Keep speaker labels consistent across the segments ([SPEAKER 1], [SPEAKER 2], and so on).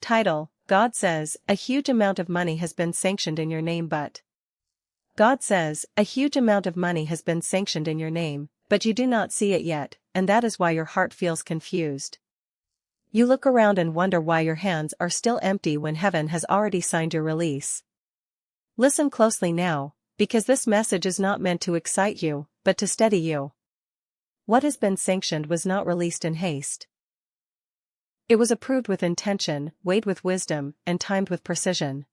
[SPEAKER 1] Title: God says, a huge amount of money has been sanctioned in your name but. God says, a huge amount of money has been sanctioned in your name, but you do not see it yet, and that is why your heart feels confused. You look around and wonder why your hands are still empty when heaven has already signed your release. Listen closely now, because this message is not meant to excite you, but to steady you. What has been sanctioned was not released in haste. It was approved with intention, weighed with wisdom, and timed with precision.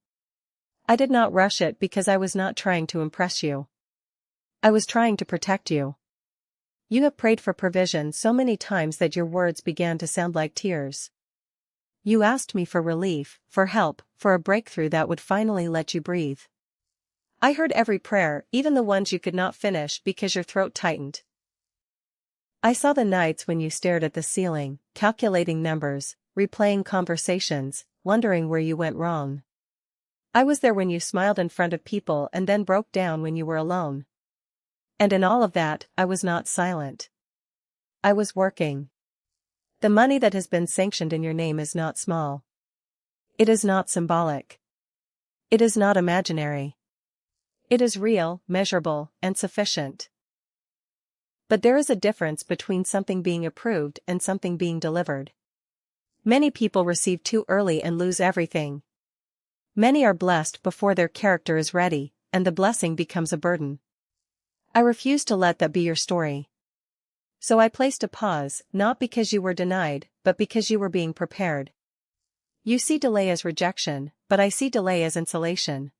[SPEAKER 1] I did not rush it because I was not trying to impress you. I was trying to protect you. You have prayed for provision so many times that your words began to sound like tears. You asked me for relief, for help, for a breakthrough that would finally let you breathe. I heard every prayer, even the ones you could not finish because your throat tightened. I saw the nights when you stared at the ceiling, calculating numbers, replaying conversations, wondering where you went wrong. I was there when you smiled in front of people and then broke down when you were alone. And in all of that, I was not silent. I was working. The money that has been sanctioned in your name is not small. It is not symbolic. It is not imaginary. It is real, measurable, and sufficient. But there is a difference between something being approved and something being delivered. Many people receive too early and lose everything. Many are blessed before their character is ready, and the blessing becomes a burden. I refuse to let that be your story. So I placed a pause, not because you were denied, but because you were being prepared. You see delay as rejection, but I see delay as insulation.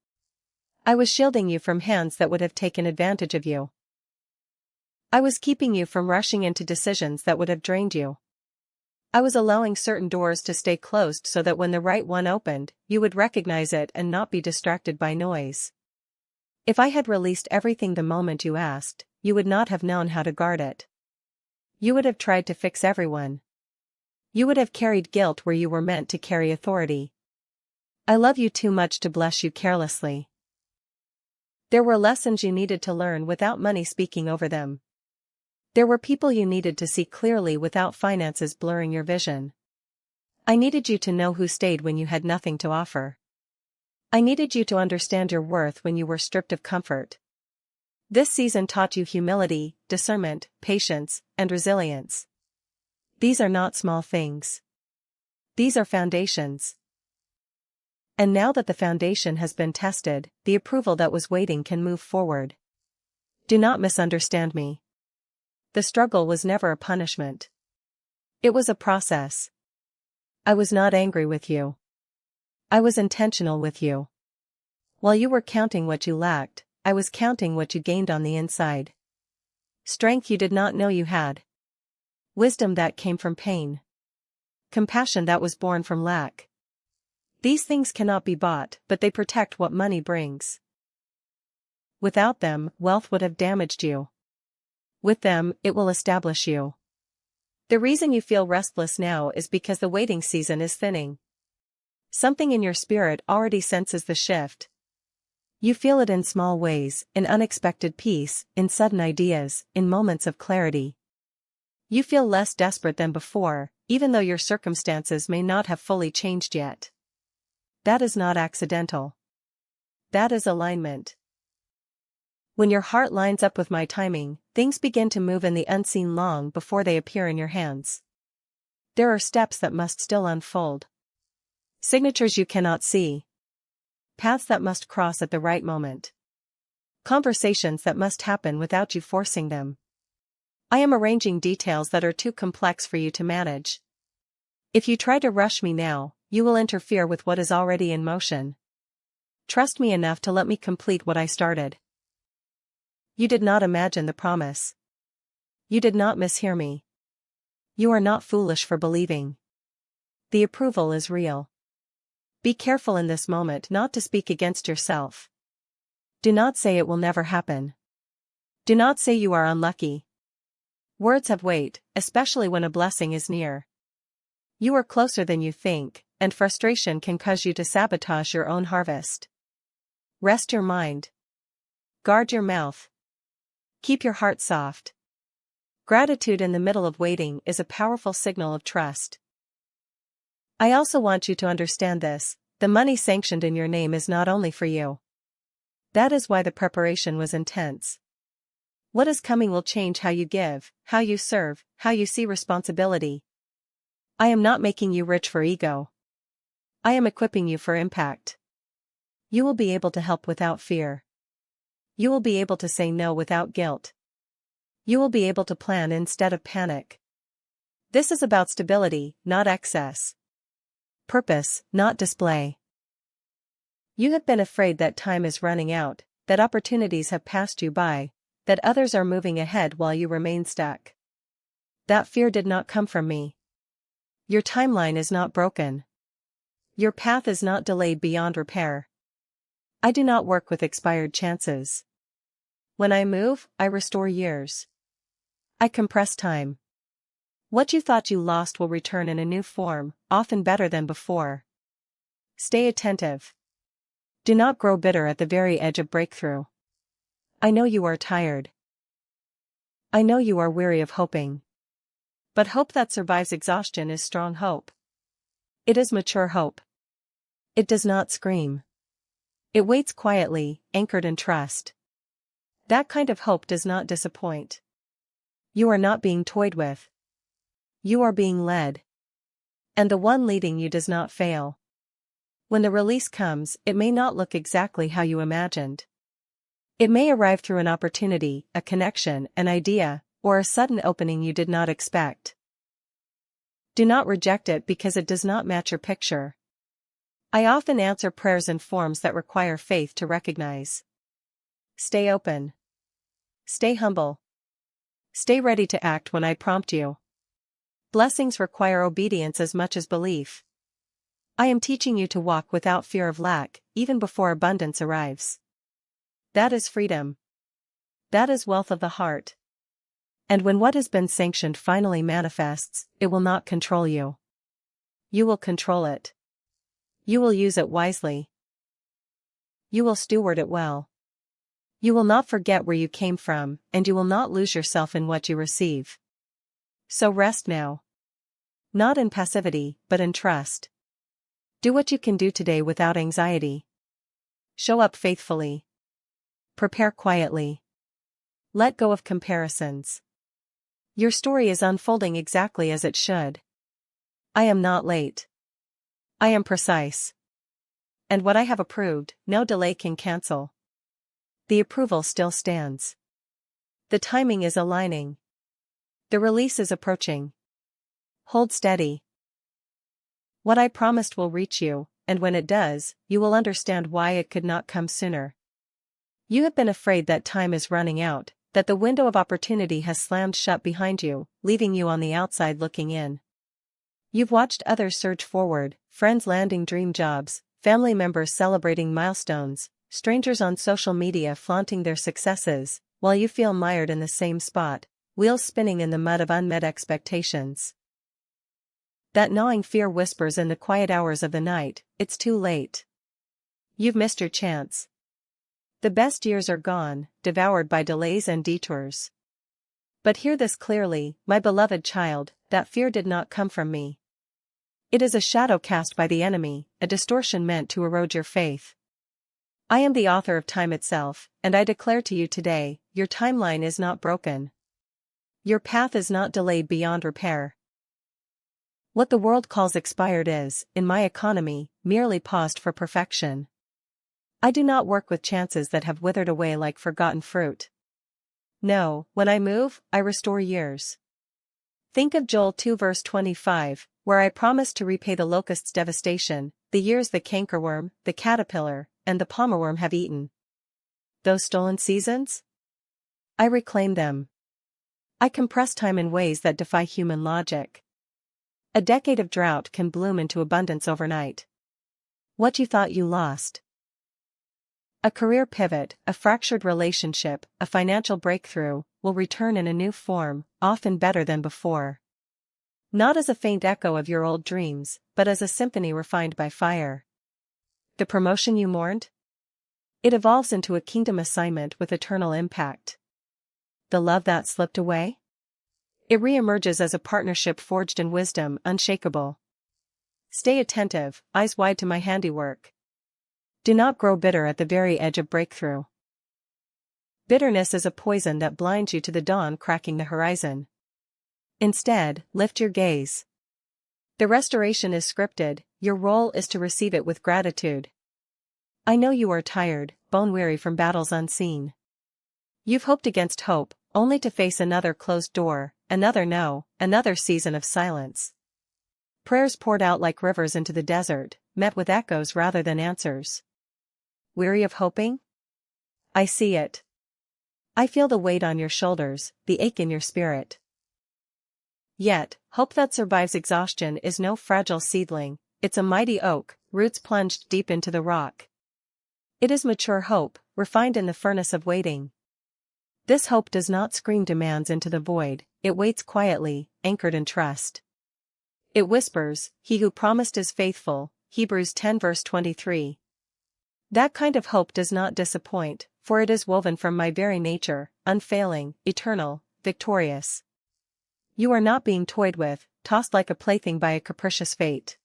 [SPEAKER 1] I was shielding you from hands that would have taken advantage of you. I was keeping you from rushing into decisions that would have drained you. I was allowing certain doors to stay closed so that when the right one opened, you would recognize it and not be distracted by noise. If I had released everything the moment you asked, you would not have known how to guard it. You would have tried to fix everyone. You would have carried guilt where you were meant to carry authority. I love you too much to bless you carelessly. There were lessons you needed to learn without money speaking over them. There were people you needed to see clearly without finances blurring your vision. I needed you to know who stayed when you had nothing to offer. I needed you to understand your worth when you were stripped of comfort. This season taught you humility, discernment, patience, and resilience. These are not small things. These are foundations. And now that the foundation has been tested, the approval that was waiting can move forward. Do not misunderstand me. The struggle was never a punishment. It was a process. I was not angry with you. I was intentional with you. While you were counting what you lacked, I was counting what you gained on the inside. Strength you did not know you had. Wisdom that came from pain. Compassion that was born from lack. These things cannot be bought, but they protect what money brings. Without them, wealth would have damaged you. With them, it will establish you. The reason you feel restless now is because the waiting season is thinning. Something in your spirit already senses the shift. You feel it in small ways, in unexpected peace, in sudden ideas, in moments of clarity. You feel less desperate than before, even though your circumstances may not have fully changed yet. That is not accidental. That is alignment. When your heart lines up with my timing, things begin to move in the unseen long before they appear in your hands. There are steps that must still unfold. Signatures you cannot see. Paths that must cross at the right moment. Conversations that must happen without you forcing them. I am arranging details that are too complex for you to manage. If you try to rush me now, you will interfere with what is already in motion. Trust me enough to let me complete what I started. You did not imagine the promise. You did not mishear me. You are not foolish for believing. The approval is real. Be careful in this moment not to speak against yourself. Do not say it will never happen. Do not say you are unlucky. Words have weight, especially when a blessing is near. You are closer than you think, and frustration can cause you to sabotage your own harvest. Rest your mind. Guard your mouth. Keep your heart soft. Gratitude in the middle of waiting is a powerful signal of trust. I also want you to understand this: the money sanctioned in your name is not only for you. That is why the preparation was intense. What is coming will change how you give, how you serve, how you see responsibility. I am not making you rich for ego. I am equipping you for impact. You will be able to help without fear. You will be able to say no without guilt. You will be able to plan instead of panic. This is about stability, not excess. Purpose, not display. You have been afraid that time is running out, that opportunities have passed you by, that others are moving ahead while you remain stuck. That fear did not come from me. Your timeline is not broken. Your path is not delayed beyond repair. I do not work with expired chances. When I move, I restore years. I compress time. What you thought you lost will return in a new form, often better than before. Stay attentive. Do not grow bitter at the very edge of breakthrough. I know you are tired. I know you are weary of hoping. But hope that survives exhaustion is strong hope. It is mature hope. It does not scream. It waits quietly, anchored in trust. That kind of hope does not disappoint. You are not being toyed with. You are being led. And the one leading you does not fail. When the release comes, it may not look exactly how you imagined. It may arrive through an opportunity, a connection, an idea, or a sudden opening you did not expect. Do not reject it because it does not match your picture. I often answer prayers in forms that require faith to recognize. Stay open. Stay humble. Stay ready to act when I prompt you. Blessings require obedience as much as belief. I am teaching you to walk without fear of lack, even before abundance arrives. That is freedom. That is wealth of the heart. And when what has been sanctioned finally manifests, it will not control you. You will control it. You will use it wisely. You will steward it well. You will not forget where you came from, and you will not lose yourself in what you receive. So rest now. Not in passivity, but in trust. Do what you can do today without anxiety. Show up faithfully. Prepare quietly. Let go of comparisons. Your story is unfolding exactly as it should. I am not late. I am precise. And what I have approved, no delay can cancel. The approval still stands. The timing is aligning. The release is approaching. Hold steady. What I promised will reach you, and when it does, you will understand why it could not come sooner. You have been afraid that time is running out, that the window of opportunity has slammed shut behind you, leaving you on the outside looking in. You've watched others surge forward, friends landing dream jobs, family members celebrating milestones, strangers on social media flaunting their successes, while you feel mired in the same spot, wheels spinning in the mud of unmet expectations. That gnawing fear whispers in the quiet hours of the night, it's too late. You've missed your chance. The best years are gone, devoured by delays and detours. But hear this clearly, my beloved child, that fear did not come from me. It is a shadow cast by the enemy, a distortion meant to erode your faith. I am the author of time itself, and I declare to you today, your timeline is not broken. Your path is not delayed beyond repair. What the world calls expired is, in my economy, merely paused for perfection. I do not work with chances that have withered away like forgotten fruit. No, when I move, I restore years. Think of Joel 2 verse 25, where I promised to repay the locust's devastation, the years the cankerworm, the caterpillar, and the palmerworm have eaten. Those stolen seasons? I reclaim them. I compress time in ways that defy human logic. A decade of drought can bloom into abundance overnight. What you thought you lost. A career pivot, a fractured relationship, a financial breakthrough, will return in a new form, often better than before. Not as a faint echo of your old dreams, but as a symphony refined by fire. The promotion you mourned? It evolves into a kingdom assignment with eternal impact. The love that slipped away? It reemerges as a partnership forged in wisdom unshakable. Stay attentive, eyes wide to my handiwork. Do not grow bitter at the very edge of breakthrough. Bitterness is a poison that blinds you to the dawn cracking the horizon. Instead, lift your gaze. The restoration is scripted, your role is to receive it with gratitude. I know you are tired, bone-weary from battles unseen. You've hoped against hope, only to face another closed door, another no, another season of silence. Prayers poured out like rivers into the desert, met with echoes rather than answers. Weary of hoping? I see it. I feel the weight on your shoulders, the ache in your spirit. Yet, hope that survives exhaustion is no fragile seedling, it's a mighty oak, roots plunged deep into the rock. It is mature hope, refined in the furnace of waiting. This hope does not scream demands into the void, it waits quietly, anchored in trust. It whispers, "He who promised is faithful," Hebrews 10 verse 23. That kind of hope does not disappoint, for it is woven from my very nature, unfailing, eternal, victorious. You are not being toyed with, tossed like a plaything by a capricious fate.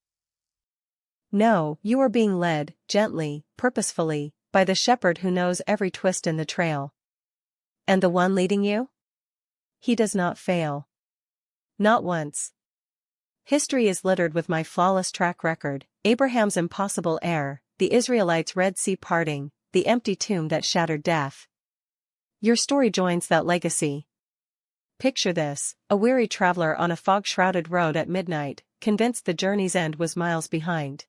[SPEAKER 1] No, you are being led, gently, purposefully, by the shepherd who knows every twist in the trail. And the one leading you? He does not fail. Not once. History is littered with my flawless track record, Abraham's impossible heir, the Israelites' Red Sea parting, the empty tomb that shattered death. Your story joins that legacy. Picture this, a weary traveler on a fog-shrouded road at midnight, convinced the journey's end was miles behind.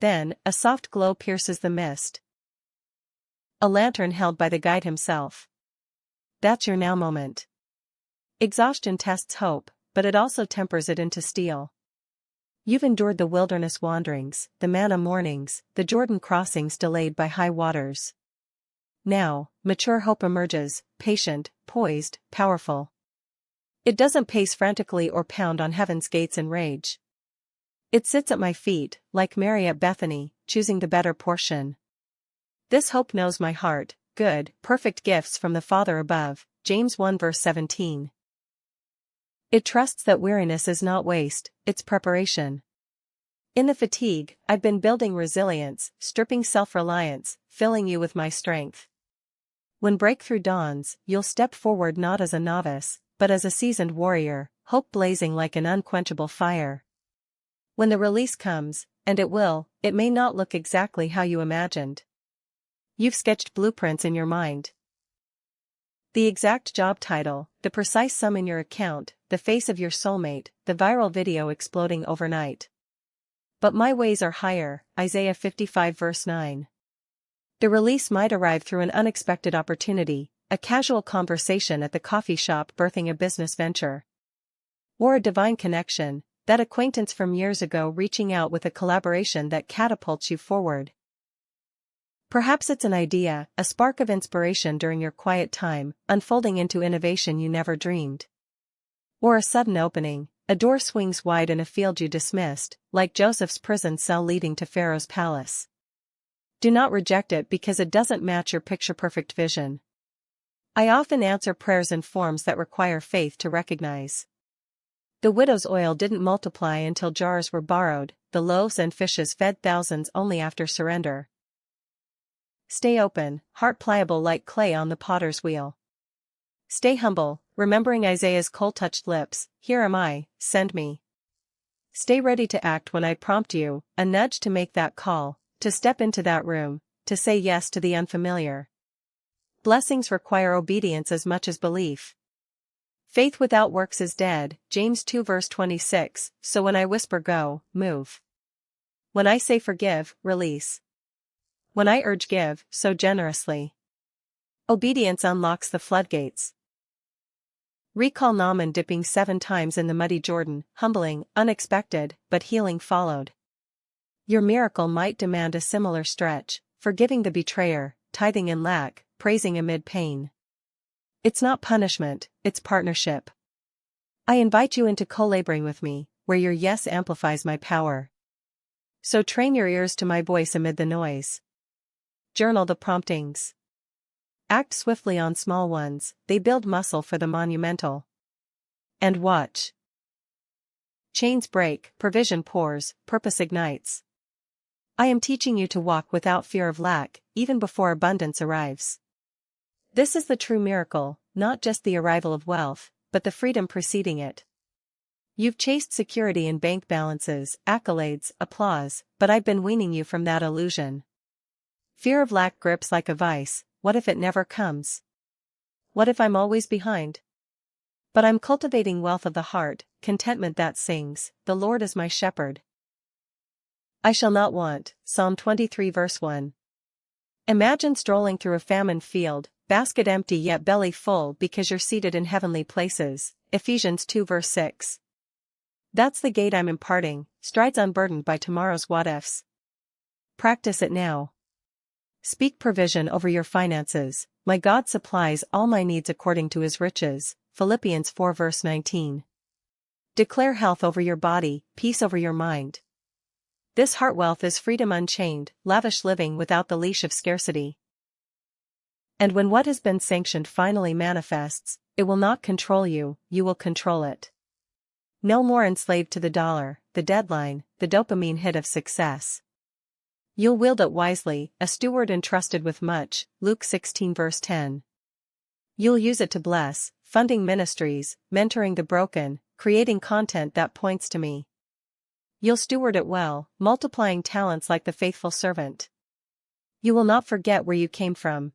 [SPEAKER 1] Then, a soft glow pierces the mist. A lantern held by the guide himself. That's your now moment. Exhaustion tests hope, but it also tempers it into steel. You've endured the wilderness wanderings, the manna mornings, the Jordan crossings delayed by high waters. Now, mature hope emerges, patient, poised, powerful. It doesn't pace frantically or pound on heaven's gates in rage. It sits at my feet, like Mary at Bethany, choosing the better portion. This hope knows my heart, good, perfect gifts from the Father above, James 1 verse 17. It trusts that weariness is not waste, it's preparation. In the fatigue, I've been building resilience, stripping self-reliance, filling you with my strength. When breakthrough dawns, you'll step forward not as a novice, but as a seasoned warrior, hope blazing like an unquenchable fire. When the release comes, and it will, it may not look exactly how you imagined. You've sketched blueprints in your mind. The exact job title, the precise sum in your account, the face of your soulmate, the viral video exploding overnight. But my ways are higher, Isaiah 55 verse 9. The release might arrive through an unexpected opportunity, a casual conversation at the coffee shop birthing a business venture. Or a divine connection, that acquaintance from years ago reaching out with a collaboration that catapults you forward. Perhaps it's an idea, a spark of inspiration during your quiet time, unfolding into innovation you never dreamed. Or a sudden opening, a door swings wide in a field you dismissed, like Joseph's prison cell leading to Pharaoh's palace. Do not reject it because it doesn't match your picture-perfect vision. I often answer prayers in forms that require faith to recognize. The widow's oil didn't multiply until jars were borrowed, the loaves and fishes fed thousands only after surrender. Stay open, heart pliable like clay on the potter's wheel. Stay humble, remembering Isaiah's coal-touched lips, "Here am I, send me." Stay ready to act when I prompt you, a nudge to make that call, to step into that room, to say yes to the unfamiliar. Blessings require obedience as much as belief. Faith without works is dead, James 2 verse 26, so when I whisper go, move. When I say forgive, release. When I urge give, so generously. Obedience unlocks the floodgates. Recall Naaman dipping 7 times in the muddy Jordan, humbling, unexpected, but healing followed. Your miracle might demand a similar stretch, forgiving the betrayer, tithing in lack, praising amid pain. It's not punishment, it's partnership. I invite you into co-laboring with me, where your yes amplifies my power. So train your ears to my voice amid the noise. Journal the promptings. Act swiftly on small ones, they build muscle for the monumental. And watch. Chains break, provision pours, purpose ignites. I am teaching you to walk without fear of lack, even before abundance arrives. This is the true miracle, not just the arrival of wealth, but the freedom preceding it. You've chased security in bank balances, accolades, applause, but I've been weaning you from that illusion. Fear of lack grips like a vice. What if it never comes? What if I'm always behind? But I'm cultivating wealth of the heart, contentment that sings, "The Lord is my shepherd. I shall not want." Psalm 23 verse 1. Imagine strolling through a famine field, basket empty yet belly full because you're seated in heavenly places. Ephesians 2 verse 6. That's the gate I'm imparting, strides unburdened by tomorrow's what-ifs. Practice it now. Speak provision over your finances. My God supplies all my needs according to his riches. Philippians 4 verse 19. Declare health over your body, peace over your mind. This heart wealth is freedom unchained, lavish living without the leash of scarcity. And when what has been sanctioned finally manifests, it will not control you, you will control it. No more enslaved to the dollar, the deadline, the dopamine hit of success. You'll wield it wisely, a steward entrusted with much. Luke 16 verse 10. You'll use it to bless, funding ministries, mentoring the broken, creating content that points to me. You'll steward it well, multiplying talents like the faithful servant. You will not forget where you came from.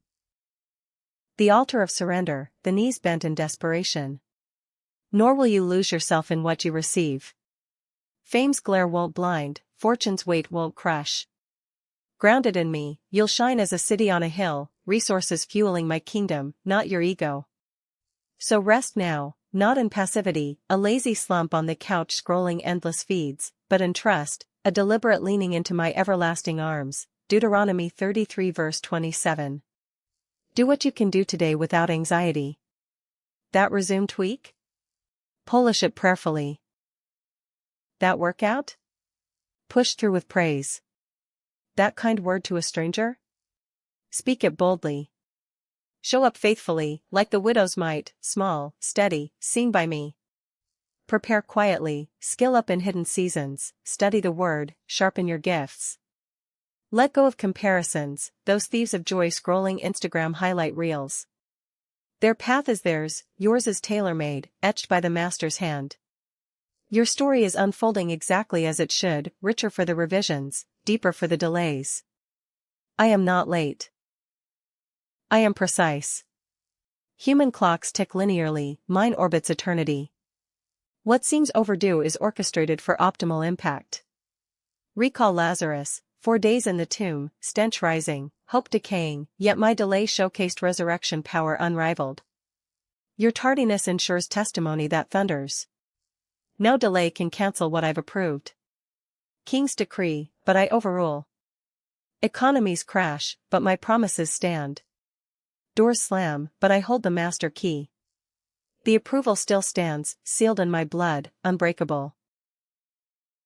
[SPEAKER 1] The altar of surrender, the knees bent in desperation. Nor will you lose yourself in what you receive. Fame's glare won't blind, fortune's weight won't crush. Grounded in me, you'll shine as a city on a hill, resources fueling my kingdom, not your ego. So rest now, not in passivity, a lazy slump on the couch scrolling endless feeds, but in trust, a deliberate leaning into my everlasting arms. Deuteronomy 33 verse 27. Do what you can do today without anxiety. That resume tweak? Polish it prayerfully. That workout? Push through with praise. That kind word to a stranger? Speak it boldly. Show up faithfully, like the widow's mite, small, steady, seen by me. Prepare quietly, skill up in hidden seasons, study the word, sharpen your gifts. Let go of comparisons, those thieves of joy scrolling Instagram highlight reels. Their path is theirs, yours is tailor-made, etched by the master's hand. Your story is unfolding exactly as it should, richer for the revisions, deeper for the delays. I am not late. I am precise. Human clocks tick linearly, mine orbits eternity. What seems overdue is orchestrated for optimal impact. Recall Lazarus, 4 days in the tomb, stench rising, hope decaying, yet my delay showcased resurrection power unrivaled. Your tardiness ensures testimony that thunders. No delay can cancel what I've approved. Kings decree, but I overrule. Economies crash, but my promises stand. Doors slam, but I hold the master key. The approval still stands, sealed in my blood, unbreakable.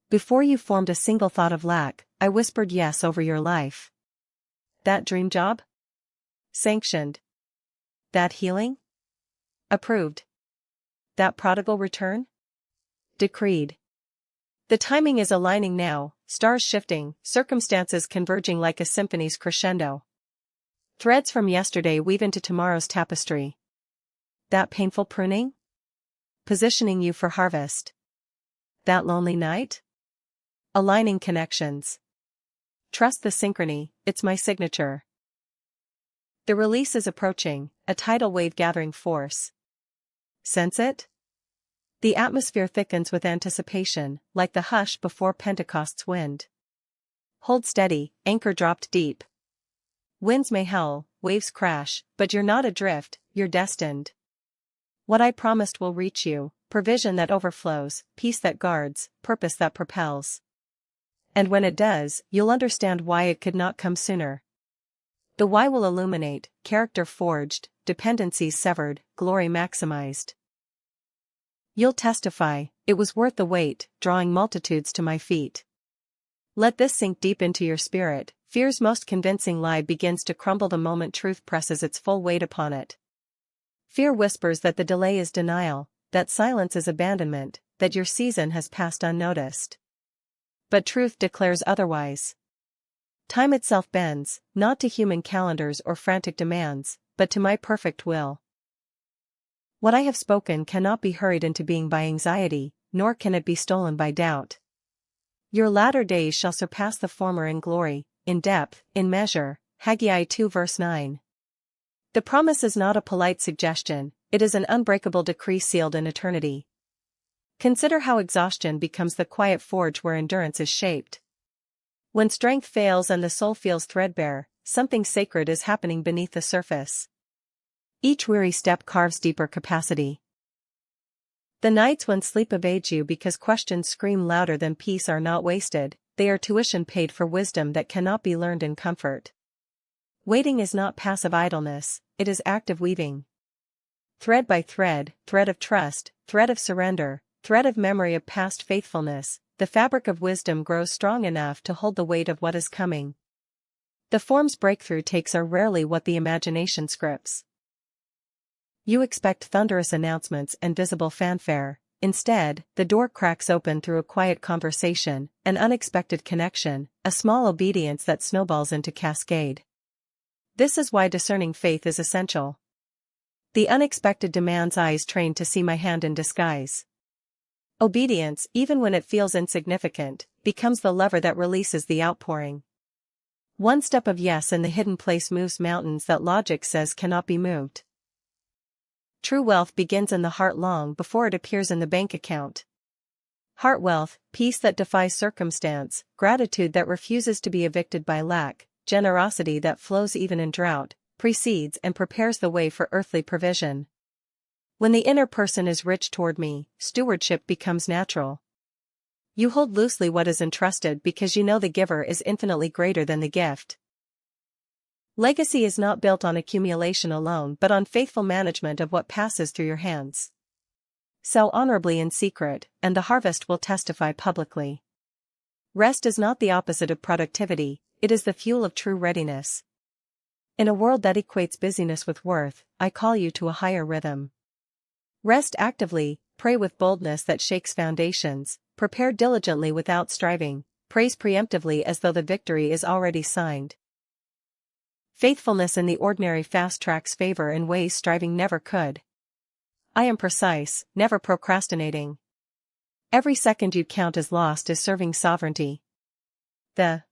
[SPEAKER 1] Before you formed a single thought of lack, I whispered yes over your life. That dream job? Sanctioned. That healing? Approved. That prodigal return? Decreed. The timing is aligning now, stars shifting, circumstances converging like a symphony's crescendo. Threads from yesterday weave into tomorrow's tapestry. That painful pruning? Positioning you for harvest. That lonely night? Aligning connections. Trust the synchrony, it's my signature. The release is approaching, a tidal wave gathering force. Sense it? The atmosphere thickens with anticipation, like the hush before Pentecost's wind. Hold steady, anchor dropped deep. Winds may howl, waves crash, but you're not adrift, you're destined. What I promised will reach you, provision that overflows, peace that guards, purpose that propels. And when it does, you'll understand why it could not come sooner. The why will illuminate, character forged, dependencies severed, glory maximized. You'll testify, it was worth the wait, drawing multitudes to my feet. Let this sink deep into your spirit, fear's most convincing lie begins to crumble the moment truth presses its full weight upon it. Fear whispers that the delay is denial, that silence is abandonment, that your season has passed unnoticed. But truth declares otherwise. Time itself bends, not to human calendars or frantic demands, but to my perfect will. What I have spoken cannot be hurried into being by anxiety, nor can it be stolen by doubt. Your latter days shall surpass the former in glory, in depth, in measure. Haggai 2 verse 9. The promise is not a polite suggestion, it is an unbreakable decree sealed in eternity. Consider how exhaustion becomes the quiet forge where endurance is shaped. When strength fails and the soul feels threadbare, something sacred is happening beneath the surface. Each weary step carves deeper capacity. The nights when sleep evades you because questions scream louder than peace are not wasted, they are tuition paid for wisdom that cannot be learned in comfort. Waiting is not passive idleness, it is active weaving. Thread by thread, thread of trust, thread of surrender, thread of memory of past faithfulness, the fabric of wisdom grows strong enough to hold the weight of what is coming. The form's breakthrough takes are rarely what the imagination scripts. You expect thunderous announcements and visible fanfare. Instead, the door cracks open through a quiet conversation, an unexpected connection, a small obedience that snowballs into cascade. This is why discerning faith is essential. The unexpected demands eyes trained to see my hand in disguise. Obedience, even when it feels insignificant, becomes the lever that releases the outpouring. One step of yes in the hidden place moves mountains that logic says cannot be moved. True wealth begins in the heart long before it appears in the bank account. Heart wealth, peace that defies circumstance, gratitude that refuses to be evicted by lack, generosity that flows even in drought, precedes and prepares the way for earthly provision. When the inner person is rich toward me, stewardship becomes natural. You hold loosely what is entrusted because you know the giver is infinitely greater than the gift. Legacy is not built on accumulation alone but on faithful management of what passes through your hands. Sow honorably in secret, and the harvest will testify publicly. Rest is not the opposite of productivity, it is the fuel of true readiness. In a world that equates busyness with worth, I call you to a higher rhythm. Rest actively, pray with boldness that shakes foundations, prepare diligently without striving, praise preemptively as though the victory is already signed. Faithfulness in the ordinary fast-tracks favor in ways striving never could. I am precise, never procrastinating. Every second you count as lost is serving sovereignty. The